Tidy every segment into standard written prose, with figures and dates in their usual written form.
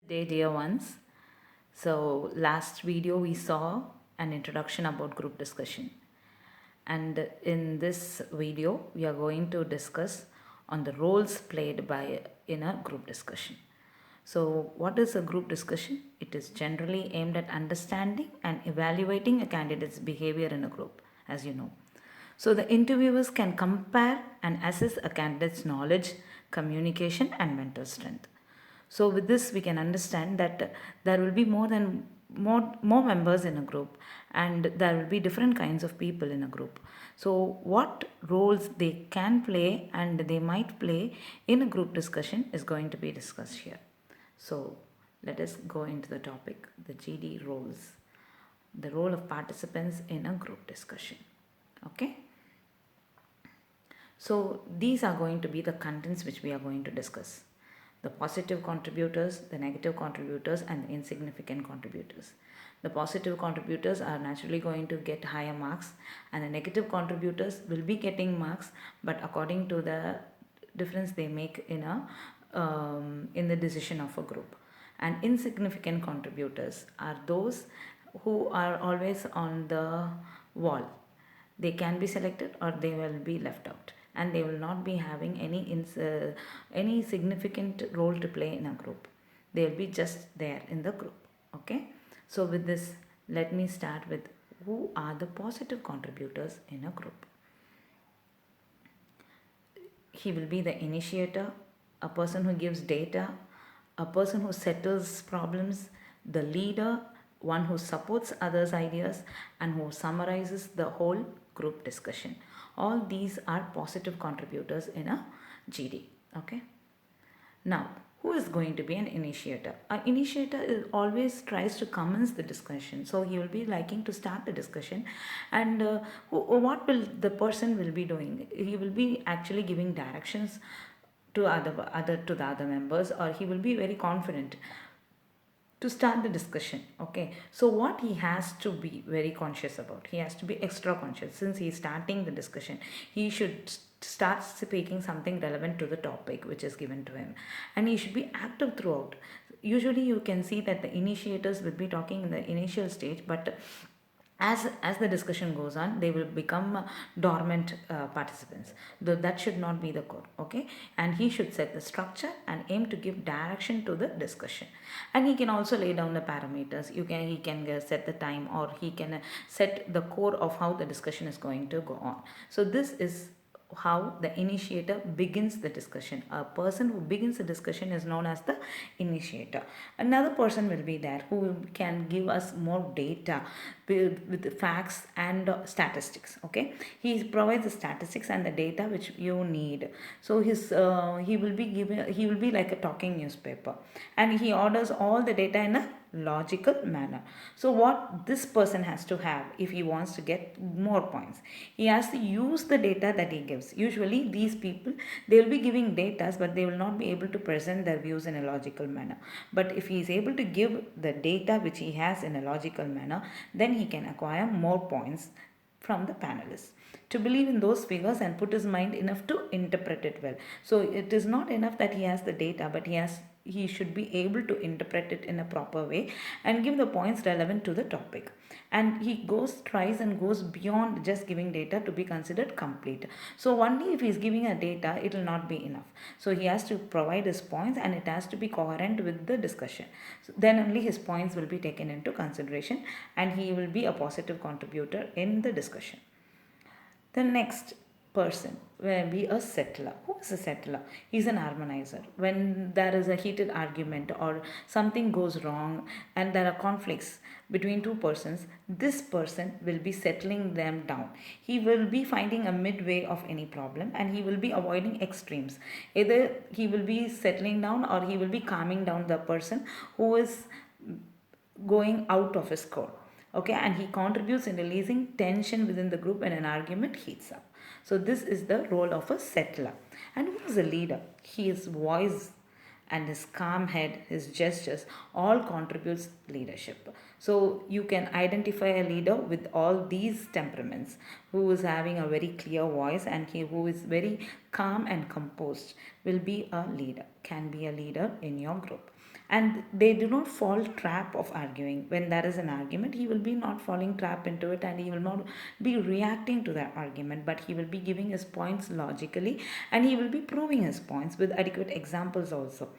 Day, dear ones. So, last video we saw an introduction about group discussion, and in this video we are going to discuss on the roles played by in a group discussion. So, what is a group discussion? It is generally aimed at understanding and evaluating a candidate's behavior in a group, as you know. So, the interviewers can compare and assess a candidate's knowledge, communication, and mental strength. So, with this, we can understand that there will be more members in a group, and there will be different kinds of people in a group. So, what roles they can play and they might play in a group discussion is going to be discussed here. So, let us go into the topic, the GD roles, the role of participants in a group discussion. Okay. So, these are going to be the contents which we are going to discuss: the positive contributors, the negative contributors, and the insignificant contributors. The positive contributors are naturally going to get higher marks, and the negative contributors will be getting marks, but according to the difference they make in the decision of a group. And insignificant contributors are those who are always on the wall. They can be selected or they will be left out, and they will not be having any significant role to play in a group. They will be just there in the group. Okay, so with this, let me start with who are the positive contributors in a group. He will be the initiator, a person who gives data, a person who settles problems, the leader, one who supports others' ideas, and who summarizes the whole group discussion. All these are positive contributors in a GD. Okay. Now, who is going to be an initiator? An initiator always tries to commence the discussion. So he will be liking to start the discussion, and what will the person will be doing? He will be actually giving directions to the other members, or he will be very confident to start the discussion. Okay, so what he has to be very conscious about, he has to be extra conscious. Since he is starting the discussion, he should start speaking something relevant to the topic which is given to him, and he should be active throughout. Usually you can see that the initiators will be talking in the initial stage, but as the discussion goes on, they will become dormant participants. Though that should not be the core. Okay, and he should set the structure and aim to give direction to the discussion. And he can also lay down the parameters. He can set the time, or he can set the core of how the discussion is going to go on. So this is how the initiator begins the discussion. A person who begins the discussion is known as the initiator. Another person will be there who can give us more data with facts and statistics. Okay, he provides the statistics and the data which you need. So he will be like a talking newspaper, and he orders all the data in a logical manner. So what this person has to have, if he wants to get more points, he has to use the data that he gives. Usually these people, they will be giving data, but they will not be able to present their views in a logical manner. But if he is able to give the data which he has in a logical manner, then he can acquire more points from the panelists to believe in those figures and put his mind enough to interpret it well. So it is not enough that he has the data, but he should be able to interpret it in a proper way and give the points relevant to the topic. And he tries and goes beyond just giving data to be considered complete. So only if he is giving a data, it will not be enough. So he has to provide his points, and it has to be coherent with the discussion. So then only his points will be taken into consideration, and he will be a positive contributor in the discussion. The next person will be a settler. Who is a settler? He's an harmonizer. When there is a heated argument or something goes wrong and there are conflicts between two persons, this person will be settling them down. He will be finding a midway of any problem, and he will be avoiding extremes. Either he will be settling down, or he will be calming down the person who is going out of his core. Okay, and he contributes in releasing tension within the group when an argument heats up. So this is the role of a settler. And who is a leader? His voice and his calm head, his gestures, all contributes leadership. So you can identify a leader with all these temperaments, who is having a very clear voice, and who is very calm and composed will be a leader, can be a leader in your group. and they do not fall trap of arguing. When there is an argument, he will be not falling trap into it, and he will not be reacting to that argument, but he will be giving his points logically, and he will be proving his points with adequate examples also,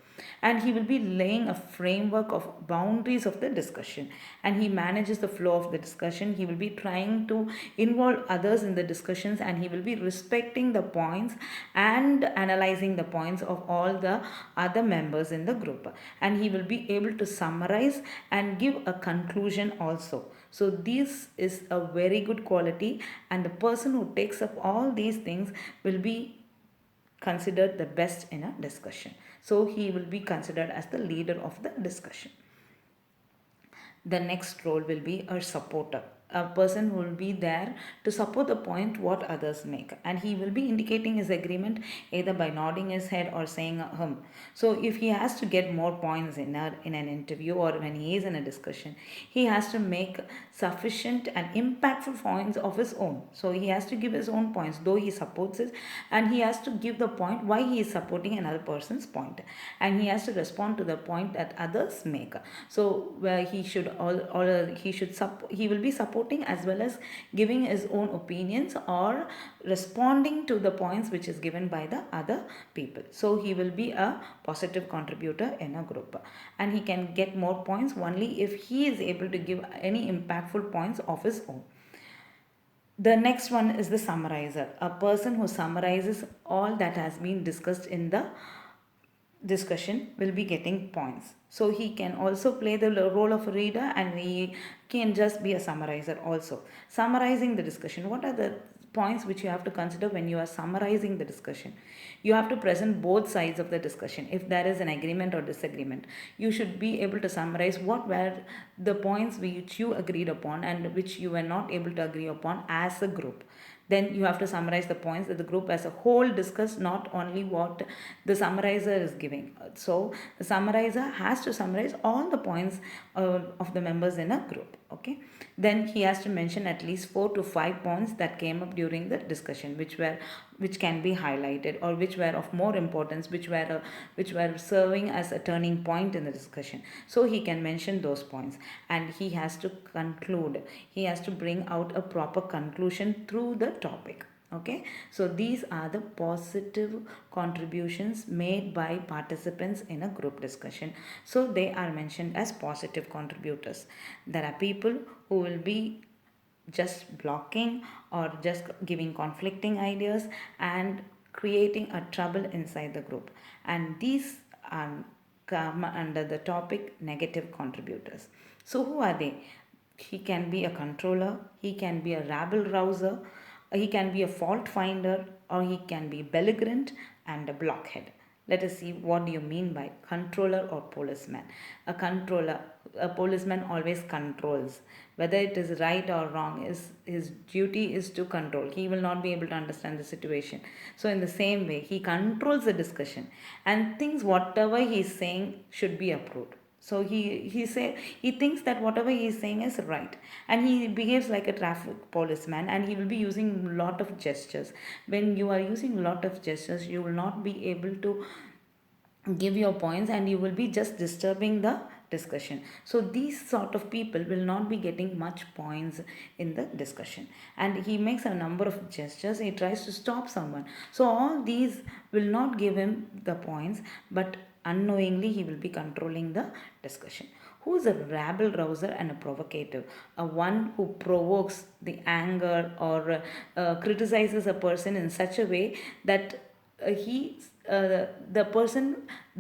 and he will be laying a framework of boundaries of the discussion, and he manages the flow of the discussion. He will be trying to involve others in the discussions, and he will be respecting the points and analyzing the points of all the other members in the group, and he will be able to summarize and give a conclusion also. So this is a very good quality, and the person who takes up all these things will be considered the best in a discussion. So he will be considered as the leader of the discussion. The next role will be a supporter, a person who will be there to support the point what others make, and he will be indicating his agreement either by nodding his head or saying so if he has to get more points in an interview, or when he is in a discussion, he has to make sufficient and impactful points of his own. So he has to give his own points, though he supports it, and he has to give the point why he is supporting another person's point, and he has to respond to the point that others make. So where he should he will be supporting as well as giving his own opinions or responding to the points which is given by the other people. So he will be a positive contributor in a group, and he can get more points only if he is able to give any impactful points of his own. The next one is the summarizer, a person who summarizes all that has been discussed in the discussion will be getting points. So he can also play the role of a reader, and he can just be a summarizer also. Summarizing the discussion. What are the points which you have to consider when you are summarizing the discussion? You have to present both sides of the discussion. If there is an agreement or disagreement, you should be able to summarize what were the points which you agreed upon and which you were not able to agree upon as a group. Then you have to summarize the points that the group as a whole discussed, not only what the summarizer is giving. So the summarizer has to summarize all the points of the members in a group. Okay, then he has to mention at least 4 to 5 points that came up during the discussion, which can be highlighted, or which were of more importance, which were serving as a turning point in the discussion. So he can mention those points, and he has to conclude. He has to bring out a proper conclusion through the topic. Okay, so these are the positive contributions made by participants in a group discussion. So they are mentioned as positive contributors. There are people who will be just blocking or just giving conflicting ideas and creating a trouble inside the group, and these come under the topic negative contributors. So who are they? He can be a controller, he can be a rabble rouser, he can be a fault finder, or he can be belligerent and a blockhead. Let us see what do you mean by controller or policeman. A controller, a policeman always controls. Whether it is right or wrong, his duty is to control. He will not be able to understand the situation. So in the same way, he controls the discussion and thinks whatever he is saying should be approved. So he thinks that whatever he is saying is right, and he behaves like a traffic policeman, and he will be using a lot of gestures. When you are using a lot of gestures, you will not be able to give your points, and you will be just disturbing the discussion. So these sort of people will not be getting much points in the discussion, and he makes a number of gestures. He tries to stop someone. So all these will not give him the points, but unknowingly he will be controlling the discussion. Who is a rabble rouser and a provocative? A one who provokes the anger or criticizes a person in such a way that the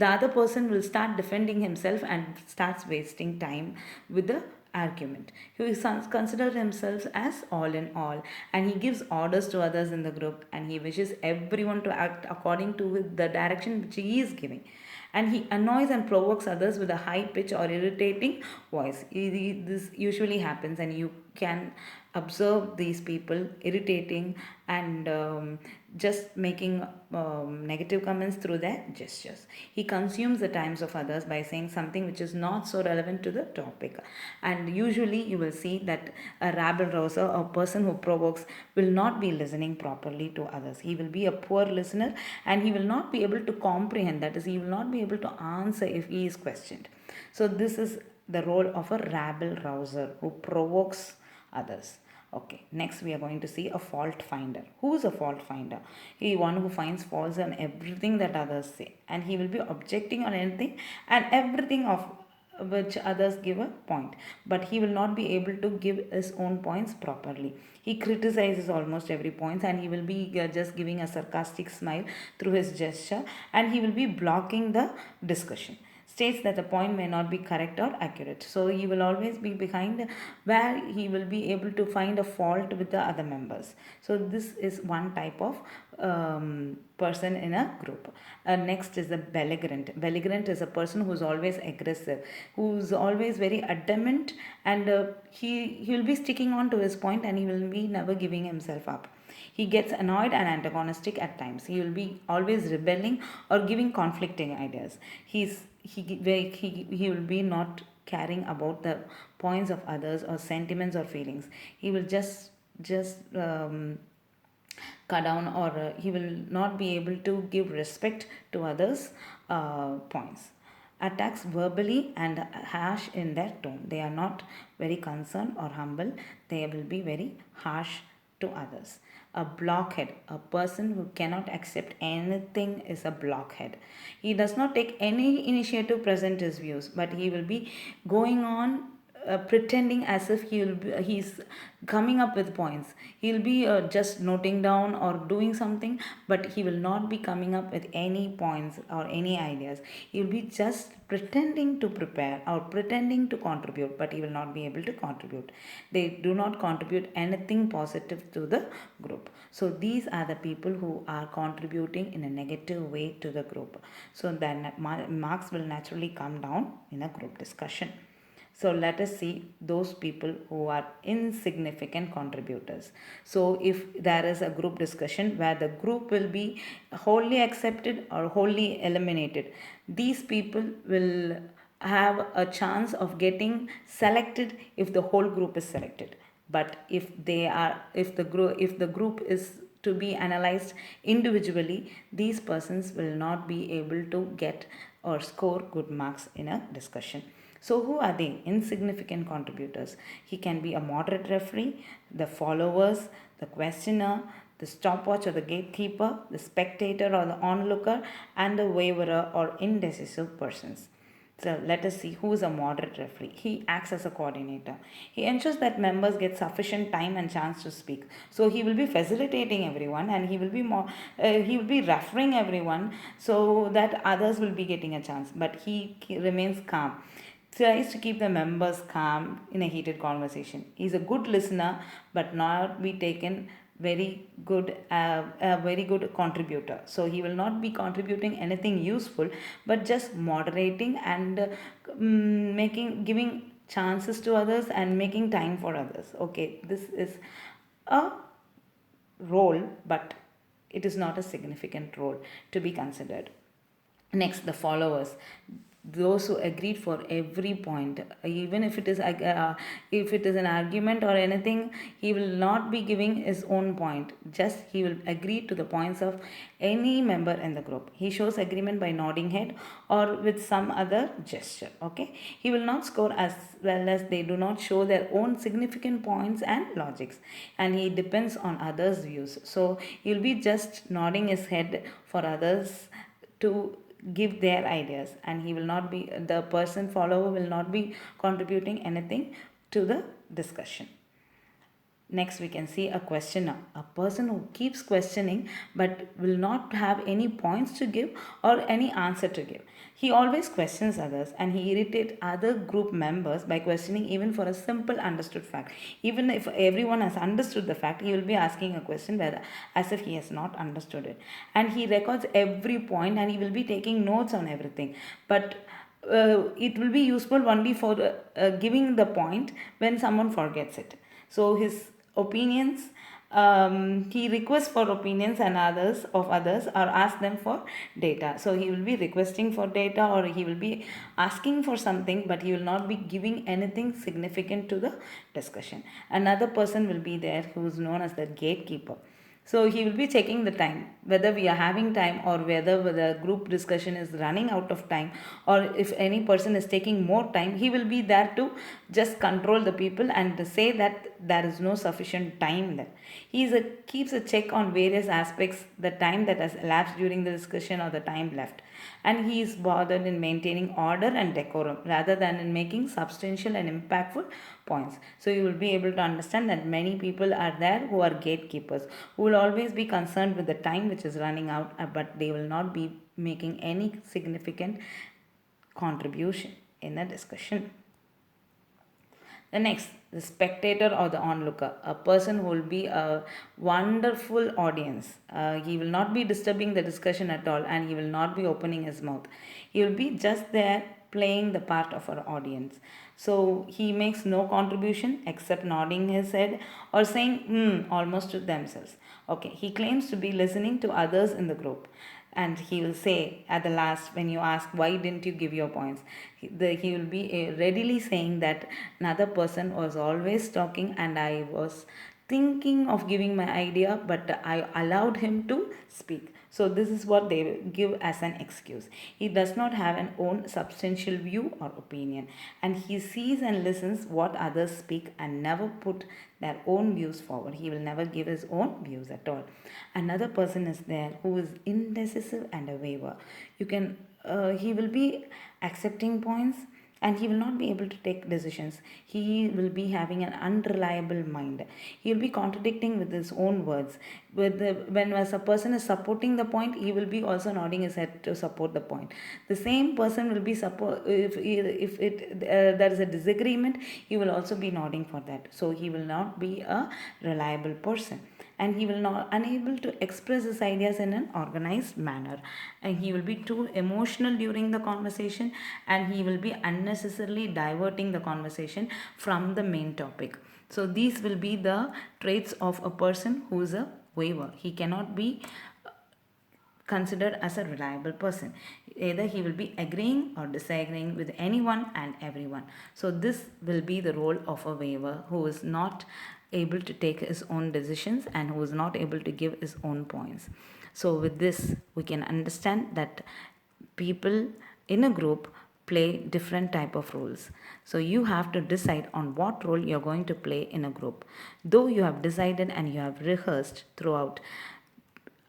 other person will start defending himself and starts wasting time with the argument. He considers himself as all in all, and he gives orders to others in the group, and he wishes everyone to act according to the direction which he is giving, and he annoys and provokes others with a high pitch or irritating voice. This usually happens, and you can observe these people irritating and just making negative comments through their gestures. He consumes the times of others by saying something which is not so relevant to the topic, and usually you will see that a rabble rouser, a person who provokes, will not be listening properly to others. He will be a poor listener, and he will not be able to comprehend, that is, he will not be able to answer if he is questioned. So this is the role of a rabble rouser who provokes others. Okay, next we are going to see a fault finder. Who is a fault finder? He one who finds faults in everything that others say, and he will be objecting on anything and everything of which others give a point, but he will not be able to give his own points properly. He criticizes almost every point, and he will be just giving a sarcastic smile through his gesture, and he will be blocking the discussion, states that the point may not be correct or accurate. So he will always be behind where he will be able to find a fault with the other members. So this is one type of person in a group. Next is the belligerent. Belligerent is a person who is always aggressive, who is always very adamant, and he will be sticking on to his point, and he will be never giving himself up. He gets annoyed and antagonistic at times. He will be always rebelling or giving conflicting ideas. He will be not caring about the points of others or sentiments or feelings. He will just cut down, or he will not be able to give respect to others' points. Attacks verbally and harsh in their tone. They are not very concerned or humble. They will be very harsh to others. A blockhead, a person who cannot accept anything, is a blockhead. He does not take any initiative to present his views, but he will be going on pretending as if he's coming up with points. He'll be just noting down or doing something, but he will not be coming up with any points or any ideas. He'll be just pretending to prepare or pretending to contribute, but he will not be able to contribute. They do not contribute anything positive to the group. So these are the people who are contributing in a negative way to the group. So then marks will naturally come down in a group discussion. So let us see those people who are insignificant contributors. So if there is a group discussion where the group will be wholly accepted or wholly eliminated, these people will have a chance of getting selected if the whole group is selected. But if the group is to be analyzed individually, these persons will not be able to get or score good marks in a discussion. So who are they? Insignificant contributors. He can be a moderate referee, the followers, the questioner, the stopwatch or the gatekeeper, the spectator or the onlooker, and the waverer or indecisive persons. So let us see who is a moderate referee. He acts as a coordinator. He ensures that members get sufficient time and chance to speak. So he will be facilitating everyone, and he will be referring everyone so that others will be getting a chance. But he remains calm, tries to keep the members calm in a heated conversation. He's a good listener, but not be taken a very good contributor. So he will not be contributing anything useful, but just moderating and giving chances to others and making time for others. Okay, this is a role, but it is not a significant role to be considered. Next, the followers, those who agreed for every point, even if it is an argument or anything, he will not be giving his own point. Just he will agree to the points of any member in the group. He shows agreement by nodding head or with some other gesture. Okay, he will not score as well as they do not show their own significant points and logics, and he depends on others' views. So he will be just nodding his head for others to give their ideas, and he will not be the person follower will not be contributing anything to the discussion. Next, we can see a questioner, a person who keeps questioning but will not have any points to give or any answer to give. He always questions others, and he irritates other group members by questioning even for a simple understood fact. Even if everyone has understood the fact, he will be asking a question whether, as if he has not understood it. And he records every point, and he will be taking notes on everything. But it will be useful only for giving the point when someone forgets it. So his opinions, he requests for opinions and others or ask them for data. So he will be requesting for data, or he will be asking for something, but he will not be giving anything significant to the discussion. Another person will be there who is known as the gatekeeper. So he will be checking the time, whether we are having time or whether the group discussion is running out of time, or if any person is taking more time, he will be there to just control the people and to say that there is no sufficient time there. Keeps a check on various aspects, the time that has elapsed during the discussion or the time left, and he is bothered in maintaining order and decorum rather than in making substantial and impactful points. So you will be able to understand that many people are there who are gatekeepers, who will always be concerned with the time which is running out, but they will not be making any significant contribution in a discussion. The next, the spectator or the onlooker, a person who will be a wonderful audience. He will not be disturbing the discussion at all, and he will not be opening his mouth. He will be just there playing the part of our audience. So he makes no contribution except nodding his head or saying almost to themselves. Okay, he claims to be listening to others in the group, and he will say at the last, when you ask why didn't you give your points, he will be readily saying that another person was always talking and I was thinking of giving my idea, but I allowed him to speak. So this is what they give as an excuse. He does not have an own substantial view or opinion, and he sees and listens what others speak and never put their own views forward. He will never give his own views at all. Another person is there who is indecisive and a waver. He will be accepting points, and he will not be able to take decisions. He will be having an unreliable mind. He will be contradicting with his own words. When as a person is supporting the point, he will be also nodding his head to support the point. The same person will be if there is a disagreement, he will also be nodding for that. So he will not be a reliable person, and he will not unable to express his ideas in an organized manner, and he will be too emotional during the conversation, and he will be unnecessarily diverting the conversation from the main topic. So these will be the traits of a person who is a waver. He cannot be considered as a reliable person. Either he will be agreeing or disagreeing with anyone and everyone. So this will be the role of a waver, who is not able to take his own decisions and who is not able to give his own points. So with this we can understand that people in a group play different type of roles. So you have to decide on what role you're going to play in a group. Though you have decided and you have rehearsed throughout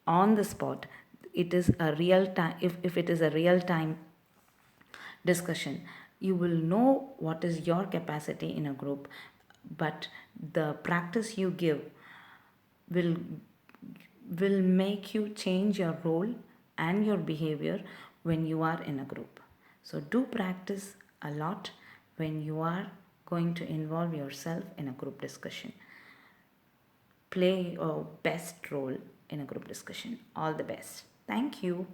on the spot, it is a real time. If it is a real time discussion, you will know what is your capacity in a group, but the practice you give will make you change your role and your behavior when you are in a group. So do practice a lot when you are going to involve yourself in a group discussion. Play your best role in a group discussion. All the best. Thank you.